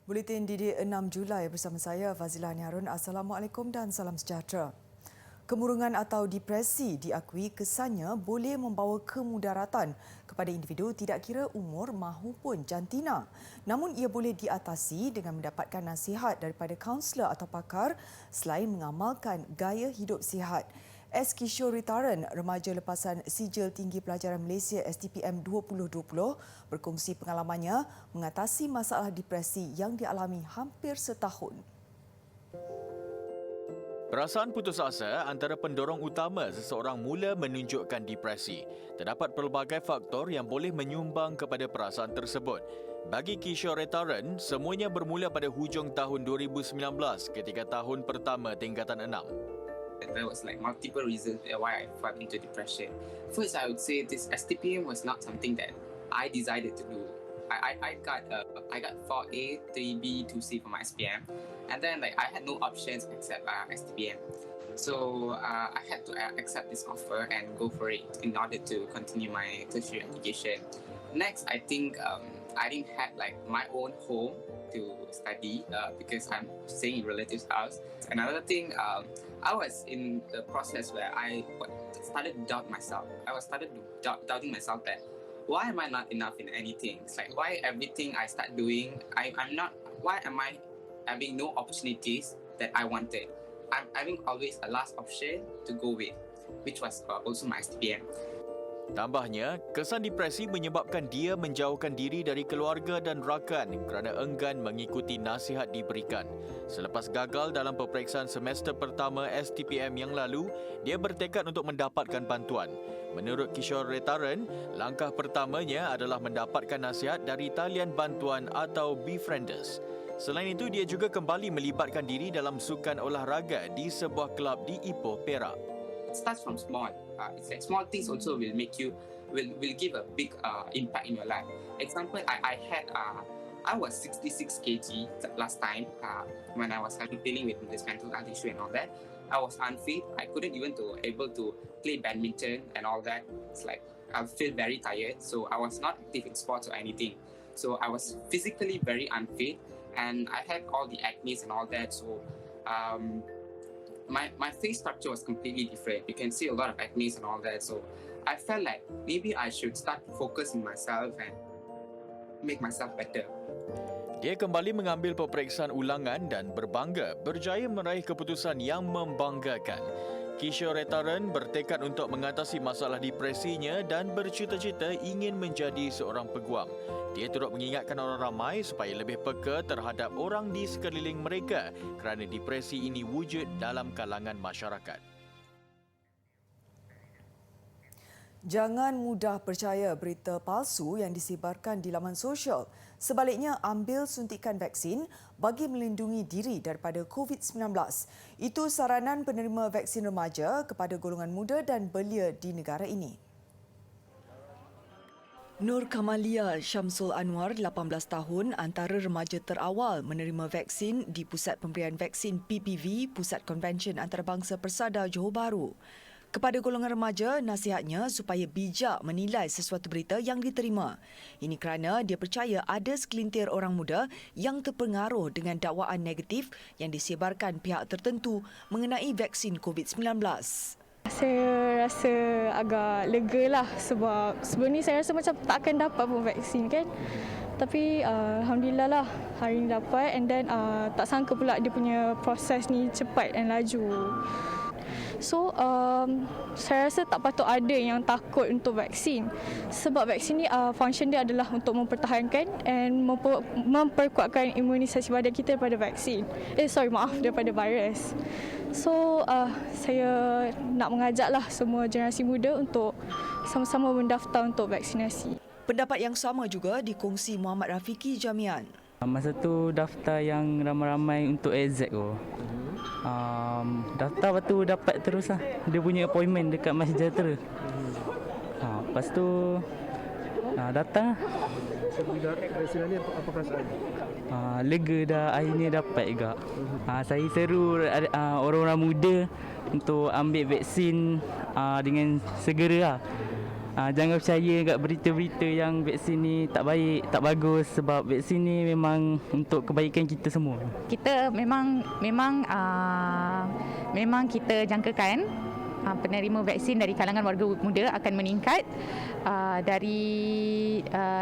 Buletin DD 6 Julai bersama saya Fazila Harun. Assalamualaikum dan salam sejahtera. Kemurungan atau depresi diakui kesannya boleh membawa kemudaratan kepada individu tidak kira umur mahupun jantina. Namun ia boleh diatasi dengan mendapatkan nasihat daripada kaunselor atau pakar selain mengamalkan gaya hidup sihat. S. Kishore Retaran, remaja lepasan Sijil Tinggi Pelajaran Malaysia STPM 2020 berkongsi pengalamannya mengatasi masalah depresi yang dialami hampir setahun. Perasaan putus asa antara pendorong utama seseorang mula menunjukkan depresi. Terdapat pelbagai faktor yang boleh menyumbang kepada perasaan tersebut. Bagi Kishore Retaran, semuanya bermula pada hujung tahun 2019 ketika tahun pertama tingkatan 6. There was multiple reasons why I fell into depression. First, I would say this STPM was not something that I decided to do. I got 4A, 3B, 2C for my SPM, and then I had no options except STPM. So I had to accept this offer and go for it in order to continue my tertiary education. Next, I think I didn't have my own home to study because I'm staying in relatives' house. Another thing, I was in the process where I started to doubt myself. I was started doubting myself that why am I not enough in anything? It's why everything I start doing, why am I having no opportunities that I wanted? I'm having always a last option to go with, which was also my STPM. Tambahnya, kesan depresi menyebabkan dia menjauhkan diri dari keluarga dan rakan kerana enggan mengikuti nasihat diberikan. Selepas gagal dalam peperiksaan semester pertama STPM yang lalu, dia bertekad untuk mendapatkan bantuan. Menurut Kishore Retaran, langkah pertamanya adalah mendapatkan nasihat dari talian bantuan atau Befrienders. Selain itu, dia juga kembali melibatkan diri dalam sukan olahraga di sebuah kelab di Ipoh, Perak. It starts from small. It's small things also will make you will give a big impact in your life. Example, I was 66 kg last time when I was dealing with this mental health issue and all that. I was unfit. I couldn't even able to play badminton and all that. It's I feel very tired, so I was not active in sports or anything. So I was physically very unfit, and I had all the acne and all that. So my face structure was completely different. You can see a lot of acne and all that. So I felt like maybe I should start focusing myself and make myself better. Dia kembali mengambil peperiksaan ulangan dan berbangga berjaya meraih keputusan yang membanggakan. Kishore Retaran bertekad untuk mengatasi masalah depresinya dan bercita-cita ingin menjadi seorang peguam. Dia turut mengingatkan orang ramai supaya lebih peka terhadap orang di sekeliling mereka kerana depresi ini wujud dalam kalangan masyarakat. Jangan mudah percaya berita palsu yang disebarkan di laman sosial. Sebaliknya, ambil suntikan vaksin bagi melindungi diri daripada COVID-19. Itu saranan penerima vaksin remaja kepada golongan muda dan belia di negara ini. Nur Kamalia Syamsul Anwar, 18 tahun, antara remaja terawal menerima vaksin di Pusat Pemberian Vaksin PPV, Pusat Konvensyen Antarabangsa Persada Johor Bahru. Kepada golongan remaja, nasihatnya supaya bijak menilai sesuatu berita yang diterima. Ini kerana dia percaya ada segelintir orang muda yang terpengaruh dengan dakwaan negatif yang disebarkan pihak tertentu mengenai vaksin COVID-19. Saya rasa agak lega lah sebab sebelum ni saya rasa macam tak akan dapat pun vaksin kan. Tapi Alhamdulillah lah hari ni dapat, and then tak sangka pula dia punya proses ni cepat dan laju. So, saya rasa tak patut ada yang takut untuk vaksin. Sebab vaksin ni function dia adalah untuk mempertahankan dan memperkuatkan imunisasi badan kita daripada vaksin. Daripada virus. So, saya nak mengajaklah semua generasi muda untuk sama-sama mendaftar untuk vaksinasi. Pendapat yang sama juga dikongsi Muhammad Rafiki Jamian. Masa tu daftar yang ramai-ramai untuk AZ tu. Daftar lepas tu dapat terus lah. Dia punya appointment dekat Masjid Sejahtera. Lepas tu datang lah. Sebelum vaksin ni apa perasaan? Lega dah akhirnya dapat juga. Saya seru orang-orang muda untuk ambil vaksin dengan segera lah. Jangan percaya kat berita-berita yang vaksin ni tak baik, tak bagus, sebab vaksin ni memang untuk kebaikan kita semua. Kita memang kita jangkakan penerima vaksin dari kalangan warga muda akan meningkat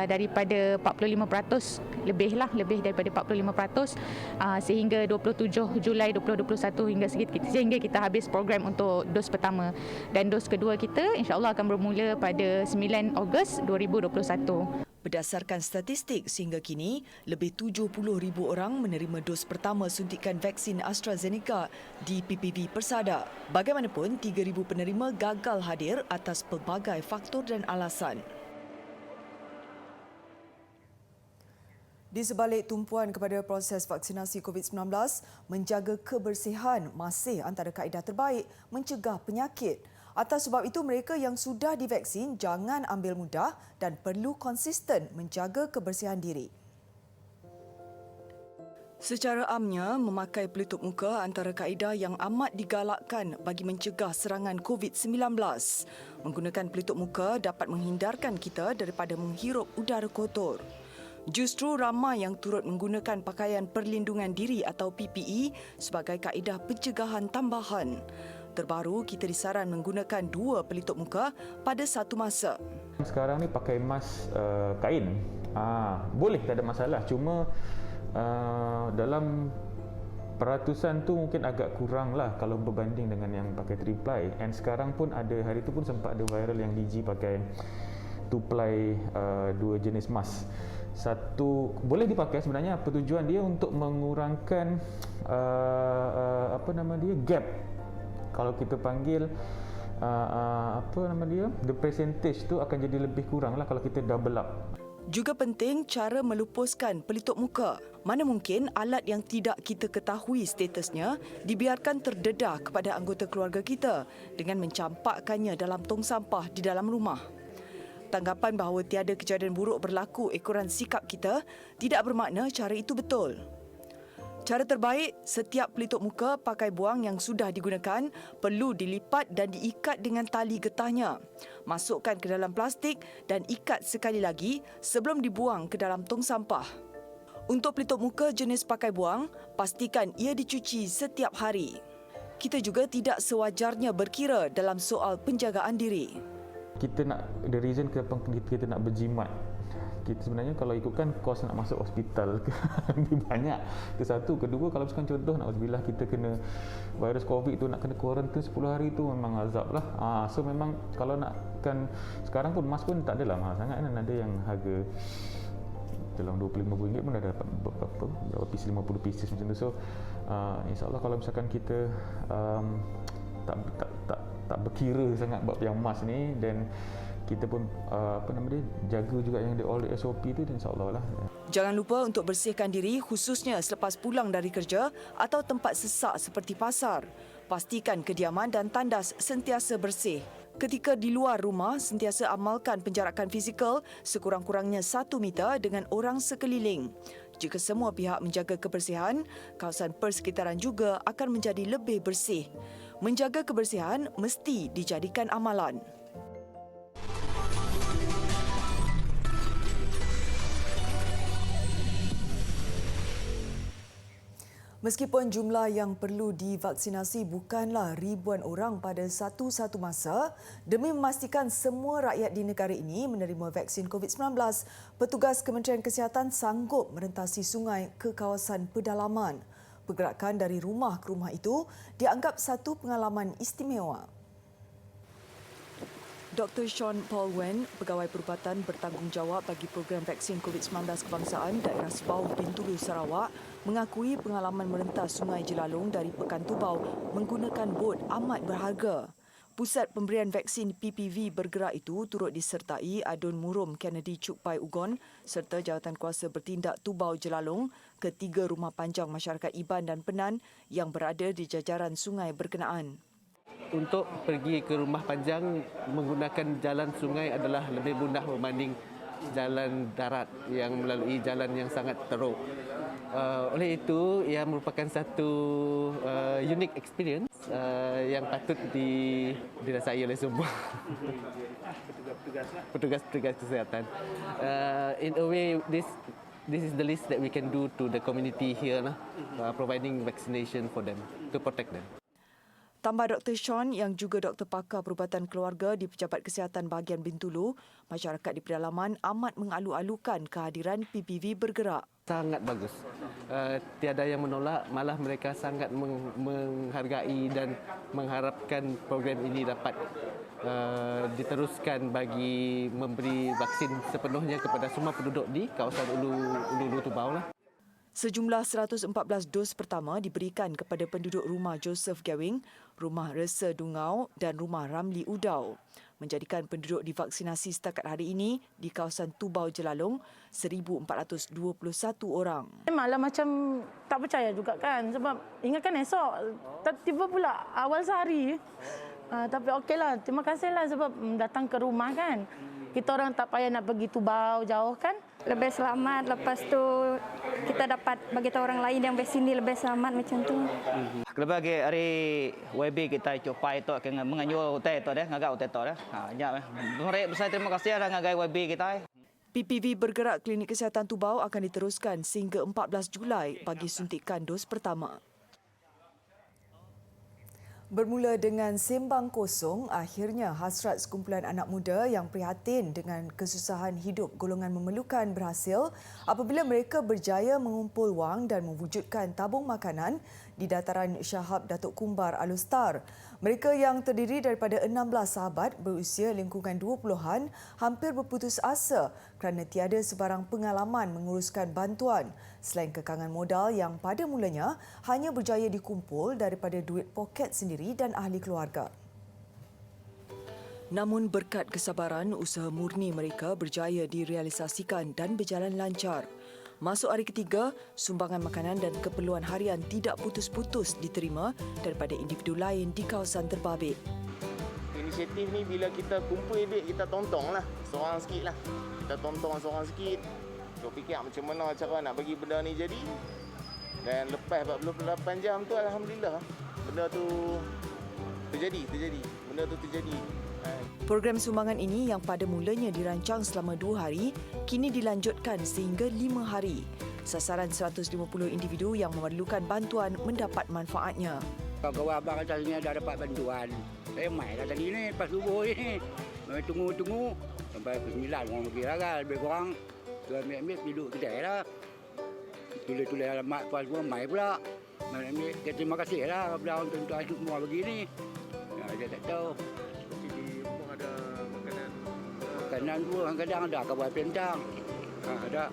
daripada 45%, lebih daripada 45% sehingga 27 Julai 2021 sehingga kita habis program untuk dos pertama, dan dos kedua kita insya-Allah akan bermula pada 9 Ogos 2021. Berdasarkan statistik, sehingga kini lebih 70,000 orang menerima dos pertama suntikan vaksin AstraZeneca di PPV Persada. Bagaimanapun, 3,000 penerima gagal hadir atas pelbagai faktor dan alasan. Di sebalik tumpuan kepada proses vaksinasi COVID-19, menjaga kebersihan masih antara kaedah terbaik mencegah penyakit. Atas sebab itu, mereka yang sudah divaksin jangan ambil mudah dan perlu konsisten menjaga kebersihan diri. Secara amnya, memakai pelitup muka antara kaedah yang amat digalakkan bagi mencegah serangan COVID-19. Menggunakan pelitup muka dapat menghindarkan kita daripada menghirup udara kotor. Justru ramai yang turut menggunakan pakaian perlindungan diri atau PPE sebagai kaedah pencegahan tambahan. Terbaru, kita disaran menggunakan 2 pelitup muka pada satu masa. Sekarang ni pakai mask kain. Boleh, tak ada masalah. Cuma dalam peratusan tu mungkin agak kurang lah kalau berbanding dengan yang pakai 3-ply. And sekarang pun ada, hari tu pun sempat ada viral yang DG pakai 2-ply 2 jenis mask. Satu boleh dipakai sebenarnya, apa tujuan dia? Untuk mengurangkan gap. Kalau kita panggil the percentage tu akan jadi lebih kurang lah kalau kita double up. Juga penting cara melupuskan pelitup muka. Mana mungkin alat yang tidak kita ketahui statusnya dibiarkan terdedah kepada anggota keluarga kita dengan mencampakkannya dalam tong sampah di dalam rumah. Tanggapan bahawa tiada kejadian buruk berlaku ekoran sikap kita tidak bermakna cara itu betul. Cara terbaik, setiap pelitup muka pakai buang yang sudah digunakan perlu dilipat dan diikat dengan tali getahnya. Masukkan ke dalam plastik dan ikat sekali lagi sebelum dibuang ke dalam tong sampah. Untuk pelitup muka jenis pakai buang, pastikan ia dicuci setiap hari. Kita juga tidak sewajarnya berkira dalam soal penjagaan diri. Kita nak, the reason kenapa kita nak berjimat, kita sebenarnya kalau ikutkan kos nak masuk hospital lebih banyak. Itu satu. Kedua, kalau misalkan contoh nauzubillah kita kena virus COVID tu, nak kena kuarantin 10 hari tu memang azab lah. So memang kalau nakkan, sekarang pun mask pun tak adalah mahal sangat kan. Ada yang harga dalam RM25 pun dah dapat berapa pieces, 50 pieces macam tu. So insyaAllah kalau misalkan kita tak berkira sangat bab yang mask ni, dan kita pun jaga juga yang all the SOP tu, insya-Allah lah. Jangan lupa untuk bersihkan diri khususnya selepas pulang dari kerja atau tempat sesak seperti pasar. Pastikan kediaman dan tandas sentiasa bersih. Ketika di luar rumah, sentiasa amalkan penjarakan fizikal sekurang-kurangnya 1 meter dengan orang sekeliling. Jika semua pihak menjaga kebersihan, kawasan persekitaran juga akan menjadi lebih bersih. Menjaga kebersihan mesti dijadikan amalan. Meskipun jumlah yang perlu divaksinasi bukanlah ribuan orang pada satu masa, demi memastikan semua rakyat di negara ini menerima vaksin COVID-19, petugas Kementerian Kesihatan sanggup merentasi sungai ke kawasan pedalaman. Pergerakan dari rumah ke rumah itu dianggap satu pengalaman istimewa. Dr. Sean Paul Wen, Pegawai Perubatan bertanggungjawab bagi program vaksin COVID-19 kebangsaan daerah Sebauh Bintulu, Sarawak, mengakui pengalaman merentas Sungai Jelalong dari Pekan Tubau menggunakan bot amat berharga. Pusat pemberian vaksin PPV bergerak itu turut disertai Adun Murum Kennedy Cukpai Ugon serta Jawatankuasa Bertindak Tubau Jelalong ke 3 rumah panjang masyarakat Iban dan Penan yang berada di jajaran sungai berkenaan. Untuk pergi ke rumah panjang menggunakan jalan sungai adalah lebih mudah berbanding jalan darat yang melalui jalan yang sangat teruk. Oleh itu, ia merupakan satu unique experience yang patut dirasai oleh semua petugas kesihatan. In a way, this is the least that we can do to the community here, providing vaccination for them to protect them. Tambah Dr. Sean yang juga doktor pakar perubatan keluarga di Pejabat Kesihatan Bahagian Bintulu, masyarakat di pedalaman amat mengalu-alukan kehadiran PPV bergerak. Sangat bagus. Tiada yang menolak, malah mereka sangat menghargai dan mengharapkan program ini dapat diteruskan bagi memberi vaksin sepenuhnya kepada semua penduduk di kawasan Ulu Tubau lah. Sejumlah 114 dos pertama diberikan kepada penduduk rumah Joseph Gawing, rumah Resa Dungau dan rumah Ramli Udau, menjadikan penduduk divaksinasi setakat hari ini di kawasan Tubau Jelalong 1,421 orang. Memanglah macam tak percaya juga kan, sebab ingatkan esok, tiba pula awal sehari. Tapi okeylah, terima kasihlah sebab datang ke rumah kan. Kita orang tak payah nak pergi Tubau jauh kan. Lebih selamat, lepas tu kita dapat bagi tahu orang lain yang di sini lebih selamat macam tu. Lebih hari YB kita coba itu dengan menganjur hotel itu deh, ngagak hotel itu deh. Ya, mereka besar terima kasih ada ngagai YB kita. PPV bergerak Klinik Kesihatan Tubau akan diteruskan sehingga 14 Julai bagi suntikan dos pertama. Bermula dengan sembang kosong, akhirnya hasrat sekumpulan anak muda yang prihatin dengan kesusahan hidup golongan memerlukan berhasil apabila mereka berjaya mengumpul wang dan mewujudkan tabung makanan di dataran Syahab Datuk Kumbar Alustar. Mereka yang terdiri daripada 16 sahabat berusia lingkungan 20-an hampir berputus asa kerana tiada sebarang pengalaman menguruskan bantuan selain kekangan modal yang pada mulanya hanya berjaya dikumpul daripada duit poket sendiri dan ahli keluarga. Namun berkat kesabaran, usaha murni mereka berjaya direalisasikan dan berjalan lancar. Masuk hari ketiga, sumbangan makanan dan keperluan harian tidak putus-putus diterima daripada individu lain di kawasan terbabit. Inisiatif ni bila kita kumpul duit, kita tontonglah seorang sikit lah. Kita tontong seorang sikit. Kita fikir macam mana cara nak bagi benda ni jadi. Dan lepas 48 jam tu Alhamdulillah benda tu terjadi. Benda tu terjadi. Program sumbangan ini yang pada mulanya dirancang selama 2 hari, kini dilanjutkan sehingga 5 hari. Sasaran 150 individu yang memerlukan bantuan mendapat manfaatnya. Kawan-kawan abang atas sini dah dapat bantuan. Saya mai dah tadi ni, lepas subuh ni. Tunggu. Sampai pukul 9 orang pergi ragal. Lebih kurang, tu ambil duduk kedai lah. Tulis-tulis alamat pas semua, mai pula. Ambil, terima kasih lah kepada tuan-tuan semua begini. Dia tak tahu. Makanan tu kadang-kadang ada kawan pentang. Ada.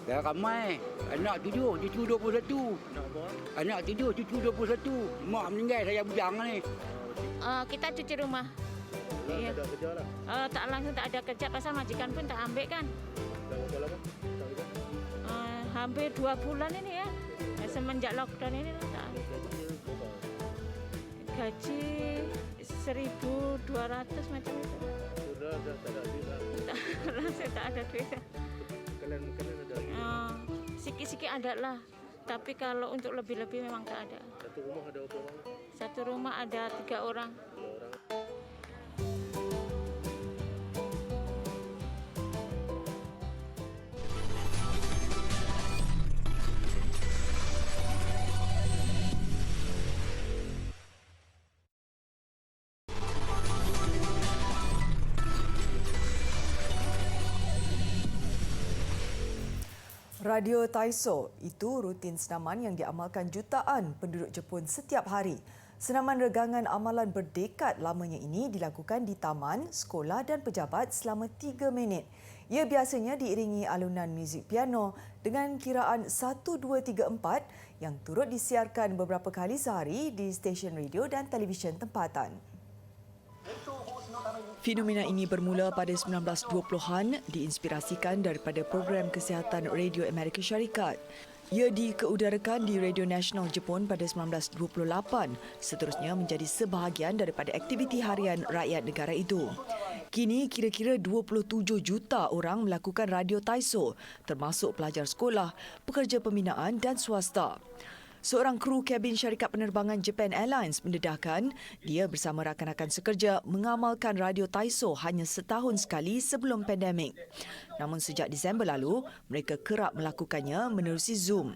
Dah ramai. Anak 7, cucu 21. Anak 7, cucu 21. Mak meninggal saya bujang ni. Kita cuci rumah. Ya. Ada kerja lah? Tak langsung tak ada kerja pasal majikan pun tak ambil kan. Dah berapa lama? Hampir 2 bulan ini ya. Semenjak lockdown ini tak ambil. Gaji 1.200 macam itu. Sudah tak ada duit lah. Langsung tak ada duit. Kalian ada duit? Sikit-sikit ada lah. Tapi kalau untuk lebih-lebih memang tak ada. Satu rumah ada berapa orang? Satu rumah ada 3 orang. 3 orang. Radio Taiso itu rutin senaman yang diamalkan jutaan penduduk Jepun setiap hari. Senaman regangan amalan berdekad lamanya ini dilakukan di taman, sekolah dan pejabat selama 3 minit. Ia biasanya diiringi alunan muzik piano dengan kiraan 1, 2, 3, 4 yang turut disiarkan beberapa kali sehari di stesen radio dan televisyen tempatan. Fenomena ini bermula pada 1920-an diinspirasikan daripada program kesihatan Radio Amerika Syarikat. Ia dikeudarakan di Radio Nasional Jepun pada 1928, seterusnya menjadi sebahagian daripada aktiviti harian rakyat negara itu. Kini kira-kira 27 juta orang melakukan radio Taiso, termasuk pelajar sekolah, pekerja pembinaan dan swasta. Seorang kru kabin syarikat penerbangan Japan Airlines mendedahkan dia bersama rakan-rakan sekerja mengamalkan radio Taiso hanya setahun sekali sebelum pandemik. Namun sejak Disember lalu, mereka kerap melakukannya menerusi Zoom.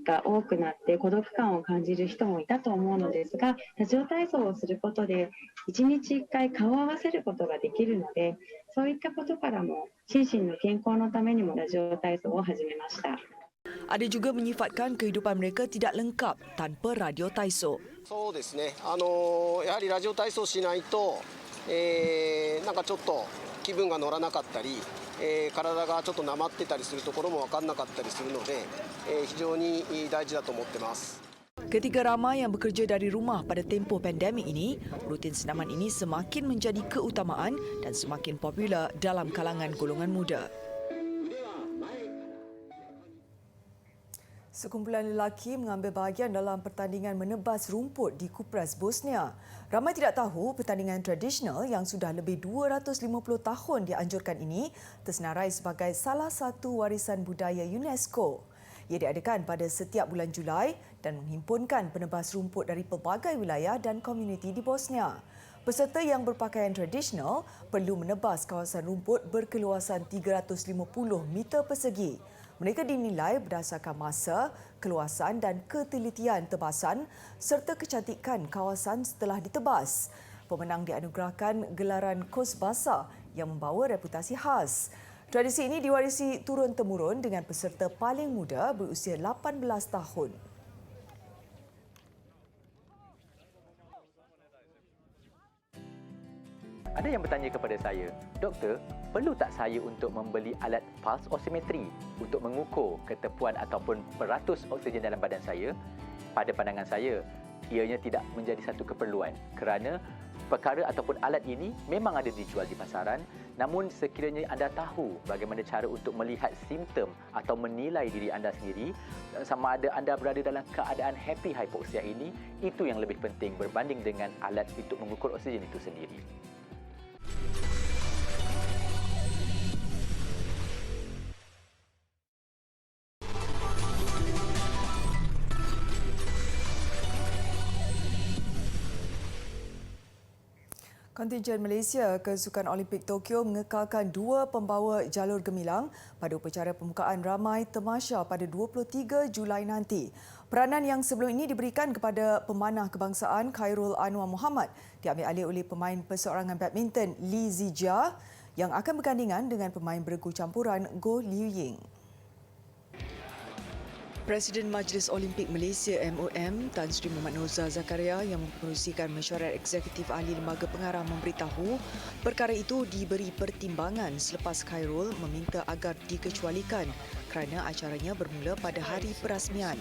が多くなって孤独感を感じる人もいたと思うのですが、ラジオ体操をすることで1日1回顔を合わせることができるので、そういったことからも心身の健康のためにもラジオ体操を始めました。 Ada juga menyifatkan kehidupan mereka tidak lengkap tanpa radio Taiso. そうですね。やはりラジオ体操しないと、なんかちょっと気分が乗らなかったり、体がちょっとなまってたりするところも分かんなかったりするので、非常に大事だと思ってます。 Ketika ramai yang bekerja dari rumah pada tempoh pandemik ini, rutin senaman ini semakin menjadi keutamaan dan semakin popular dalam kalangan golongan muda. Sekumpulan lelaki mengambil bahagian dalam pertandingan menebas rumput di Kupres Bosnia. Ramai tidak tahu pertandingan tradisional yang sudah lebih 250 tahun dianjurkan ini tersenarai sebagai salah satu warisan budaya UNESCO. Ia diadakan pada setiap bulan Julai dan menghimpunkan penebas rumput dari pelbagai wilayah dan komuniti di Bosnia. Peserta yang berpakaian tradisional perlu menebas kawasan rumput berkeluasan 350 meter persegi. Mereka dinilai berdasarkan masa, keluasan dan ketelitian tebasan serta kecantikan kawasan setelah ditebas. Pemenang dianugerahkan gelaran kos basah yang membawa reputasi khas. Tradisi ini diwarisi turun-temurun dengan peserta paling muda berusia 18 tahun. Ada yang bertanya kepada saya, Doktor, perlu tak saya untuk membeli alat pulse oximetry untuk mengukur ketepuan ataupun peratus oksigen dalam badan saya? Pada pandangan saya, ianya tidak menjadi satu keperluan kerana perkara ataupun alat ini memang ada dijual di pasaran, namun sekiranya anda tahu bagaimana cara untuk melihat simptom atau menilai diri anda sendiri sama ada anda berada dalam keadaan happy hypoxia ini, itu yang lebih penting berbanding dengan alat untuk mengukur oksigen itu sendiri. Kontingen Malaysia ke Sukan Olimpik Tokyo mengekalkan dua pembawa jalur gemilang pada upacara pembukaan ramai tamasya pada 23 Julai nanti. Peranan yang sebelum ini diberikan kepada pemanah kebangsaan Khairul Anwar Muhammad diambil alih oleh pemain perseorangan badminton Lee Zijia yang akan bergandingan dengan pemain beregu campuran Goh Liu Ying. Presiden Majlis Olimpik Malaysia MOM Tan Sri Muhammad Nurza Zakaria yang mempenerusikan mesyuarat eksekutif ahli lembaga pengarah memberitahu perkara itu diberi pertimbangan selepas Khairul meminta agar dikecualikan kerana acaranya bermula pada hari perasmian.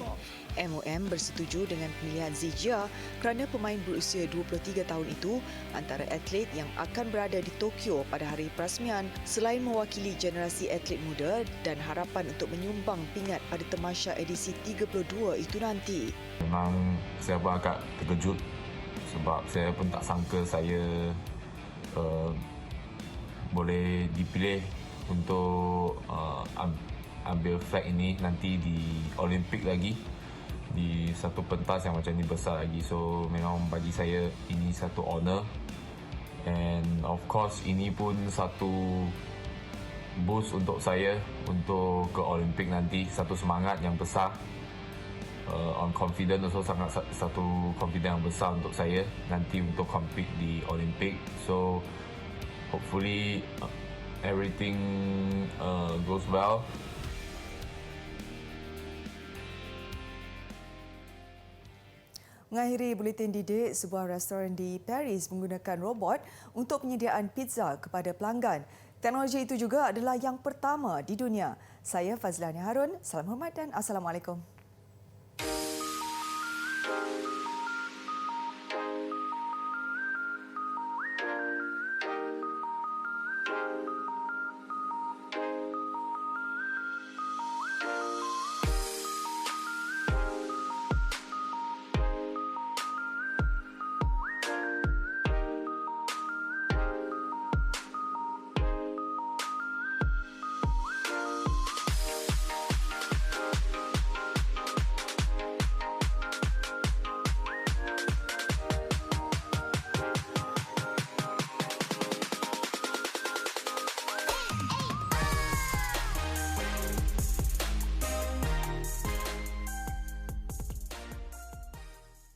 MOM bersetuju dengan pemilihan Zijia kerana pemain berusia 23 tahun itu antara atlet yang akan berada di Tokyo pada hari perasmian selain mewakili generasi atlet muda dan harapan untuk menyumbang pingat pada tamasya edisi 32 itu nanti. Memang saya pun agak terkejut sebab saya pun tak sangka saya boleh dipilih untuk ambil flag ini nanti di Olimpik lagi, di satu pentas yang macam ni besar lagi. So memang bagi saya ini satu honor, and of course ini pun satu boost untuk saya untuk ke Olimpik nanti, satu semangat yang besar. On confident also, sangat satu confident yang besar untuk saya nanti untuk compete di Olimpik. So hopefully everything goes well. Mengakhiri buletin didik, sebuah restoran di Paris menggunakan robot untuk penyediaan pizza kepada pelanggan. Teknologi itu juga adalah yang pertama di dunia. Saya Fazlani Harun, salam hormat dan Assalamualaikum.